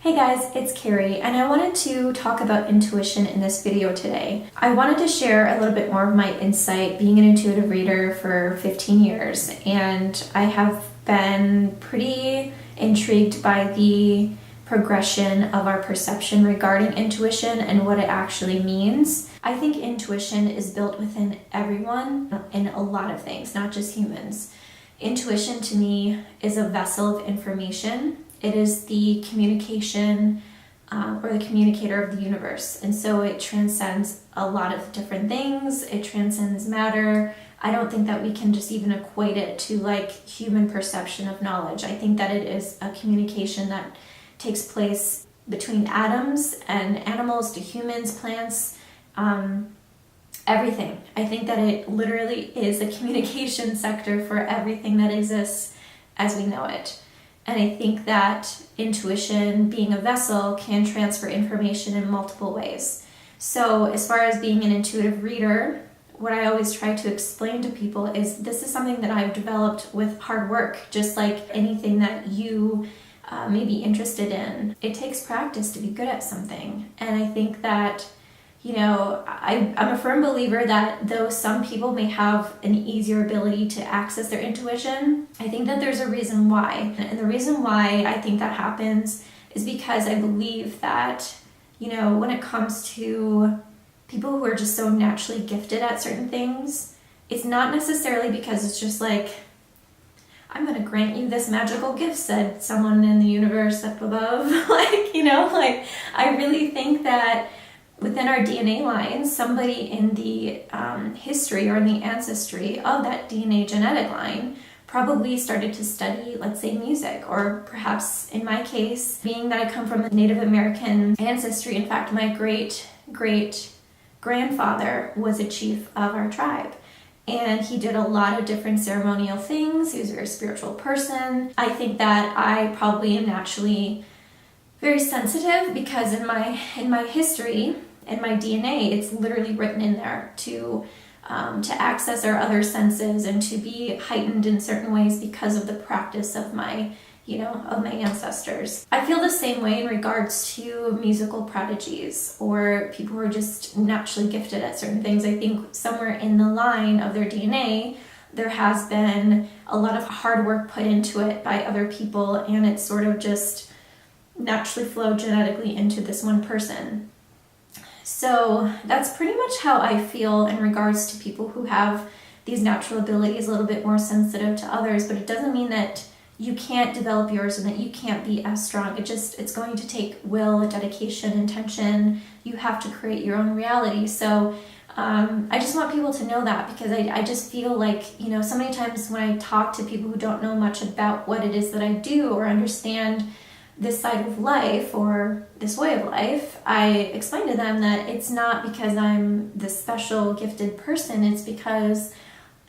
Hey guys, it's Carrie, and I wanted to talk about intuition in this video today. I wanted to share a little bit more of my insight being an intuitive reader for 15 years, and I have been pretty intrigued by the progression of our perception regarding intuition and what it actually means. I think intuition is built within everyone in a lot of things, not just humans. Intuition to me is a vessel of information. It is the communication or the communicator of the universe. And so it transcends a lot of different things. It transcends matter. I don't think that we can just even equate it to like human perception of knowledge. I think that it is a communication that takes place between atoms and animals to humans, plants, everything. I think that it literally is a communication sector for everything that exists as we know it. And I think that intuition, being a vessel, can transfer information in multiple ways. So as far as being an intuitive reader, what I always try to explain to people is this is something that I've developed with hard work, just like anything that you may be interested in. It takes practice to be good at something. And I think that I'm a firm believer that though some people may have an easier ability to access their intuition, I think that there's a reason why. And the reason why I think that happens is because I believe that, when it comes to people who are just so naturally gifted at certain things, it's not necessarily because it's just like, I'm going to grant you this magical gift, said someone in the universe up above. I really think that within our DNA lines, somebody in the history or in the ancestry of that DNA genetic line probably started to study, let's say, music, or perhaps in my case, being that I come from a Native American ancestry, in fact, my great-great-grandfather was a chief of our tribe. And he did a lot of different ceremonial things. He was a very spiritual person. I think that I probably am naturally very sensitive because in my history, in my DNA, it's literally written in there to access our other senses and to be heightened in certain ways because of the practice of my ancestors. I feel the same way in regards to musical prodigies or people who are just naturally gifted at certain things. I think somewhere in the line of their DNA, there has been a lot of hard work put into it by other people, and it's sort of just naturally flowed genetically into this one person. So that's pretty much how I feel in regards to people who have these natural abilities, a little bit more sensitive to others, but it doesn't mean that you can't develop yours and that you can't be as strong. It's going to take will, dedication, intention. You have to create your own reality. So I just want people to know that, because I just feel like, so many times when I talk to people who don't know much about what it is that I do or understand this side of life or this way of life, I explain to them that it's not because I'm this special gifted person. It's because,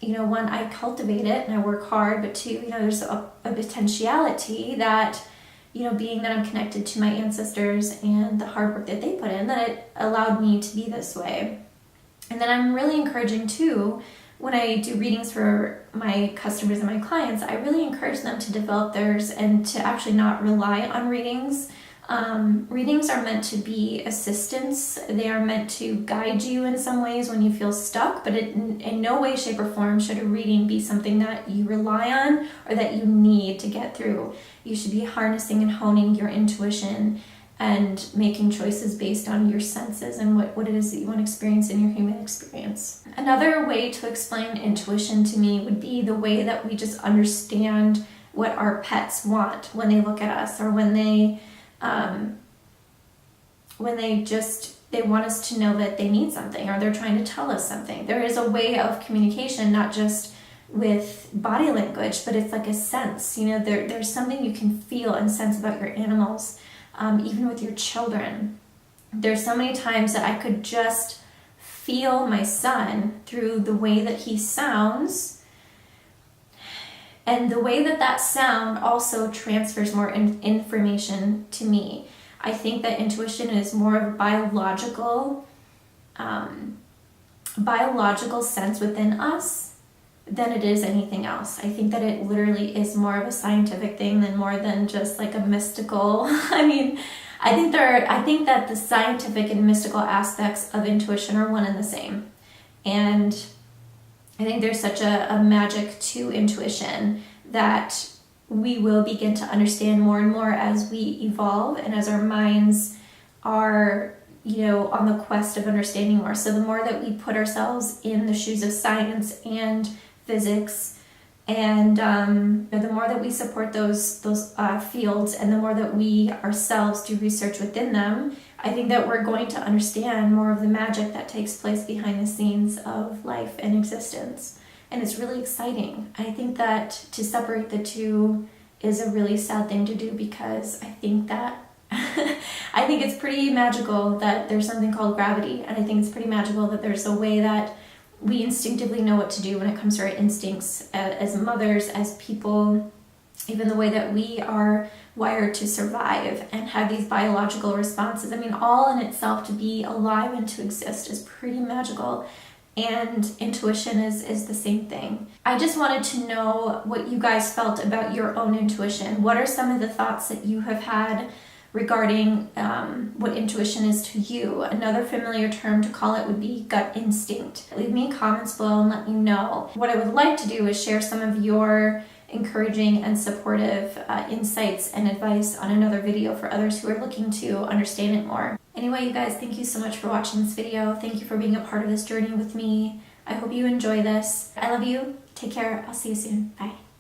one, I cultivate it and I work hard, but two, there's a potentiality that, being that I'm connected to my ancestors and the hard work that they put in, that it allowed me to be this way. And then I'm really encouraging too, when I do readings for my customers and my clients, I really encourage them to develop theirs and to actually not rely on readings. Readings are meant to be assistance. They are meant to guide you in some ways when you feel stuck, but in no way, shape, or form should a reading be something that you rely on or that you need to get through. You should be harnessing and honing your intuition and making choices based on your senses and what it is that you want to experience in your human experience. Another way to explain intuition to me would be the way that we just understand what our pets want when they look at us, or when they want us to know that they need something, or they're trying to tell us something. There is a way of communication, not just with body language, but it's like a sense. There's something you can feel and sense about your animals. Even with your children, there's so many times that I could just feel my son through the way that he sounds, and the way that sound also transfers more information to me. I think that intuition is more of a biological sense within us than it is anything else. I think that it literally is more of a scientific thing than more than just like a mystical. I think that the scientific and mystical aspects of intuition are one and the same. And I think there's such a magic to intuition that we will begin to understand more and more as we evolve and as our minds are, on the quest of understanding more. So the more that we put ourselves in the shoes of science and physics, and the more that we support those fields, and the more that we ourselves do research within them, I think that we're going to understand more of the magic that takes place behind the scenes of life and existence. And it's really exciting. I think that to separate the two is a really sad thing to do, because I think that I think it's pretty magical that there's something called gravity, and I think it's pretty magical that there's a way that we instinctively know what to do when it comes to our instincts as mothers, as people, even the way that we are wired to survive and have these biological responses. I mean, all in itself, to be alive and to exist is pretty magical. And intuition is the same thing. I just wanted to know what you guys felt about your own intuition. What are some of the thoughts that you have had regarding what intuition is to you? Another familiar term to call it would be gut instinct. Leave me comments below and let me know. What I would like to do is share some of your encouraging and supportive insights and advice on another video for others who are looking to understand it more. Anyway, you guys, thank you so much for watching this video. Thank you for being a part of this journey with me. I hope you enjoy this. I love you. Take care. I'll see you soon. Bye.